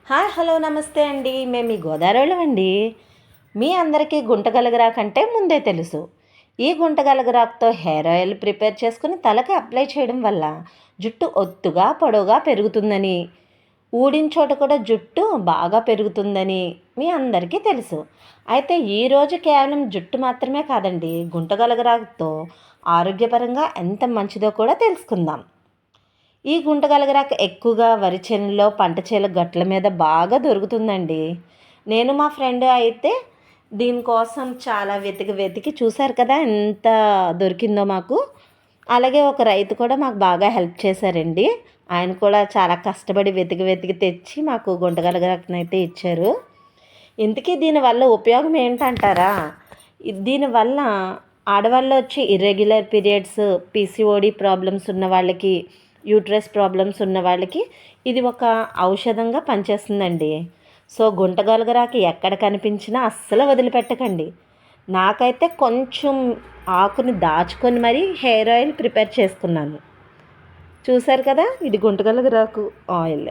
Hi hello నమస్తే అండి. మేము మీ గోదావరిలోమండి. మీ అందరికీ గుంటగలగరాకంటే ముందే తెలుసు. ఈ గుంటగలగరాకుతో హెయిర్ ఆయిల్ ప్రిపేర్ చేసుకుని తలకి అప్లై చేయడం వల్ల జుట్టు ఒత్తుగా పొడవుగా పెరుగుతుందని, ఊడిన చోట కూడా జుట్టు బాగా పెరుగుతుందని మీ అందరికీ తెలుసు. అయితే ఈరోజు కేవలం జుట్టు మాత్రమే కాదండి, గుంటగలగరాకుతో ఆరోగ్యపరంగా ఎంత మంచిదో కూడా తెలుసుకుందాం. ఈ గుంటగలగరాక ఎక్కువగా వరి చేనులో పంట చేల గట్ల మీద బాగా దొరుకుతుందండి. నేను మా ఫ్రెండ్ అయితే దీనికోసం చాలా వెతికి వెతికి చూశారు కదా ఎంత దొరికిందో మాకు. అలాగే ఒక రైతు కూడా మాకు బాగా హెల్ప్ చేశారండి. ఆయన కూడా చాలా కష్టపడి వెతికి వెతికి తెచ్చి మాకు గుంటగలగరాకనైతే ఇచ్చారు. ఇంతకీ దీనివల్ల ఉపయోగం ఏంటంటారా? దీనివల్ల ఆడవాళ్ళు వచ్చి ఇర్రెగ్యులర్ పీరియడ్స్, పీసీఓడి ప్రాబ్లమ్స్ ఉన్న వాళ్ళకి, యూట్రస్ ప్రాబ్లమ్స్ ఉన్న వాళ్ళకి ఇది ఒక ఔషధంగా పనిచేస్తుందండి. సో గుంటగలగరాకి ఎక్కడ కనిపించినా అస్సలు వదిలిపెట్టకండి. నాకైతే కొంచెం ఆకుని దాచుకొని మరీ హెయిర్ ఆయిల్ ప్రిపేర్ చేసుకున్నాను. చూశారు కదా, ఇది గుంటగలగరాకు ఆయిల్.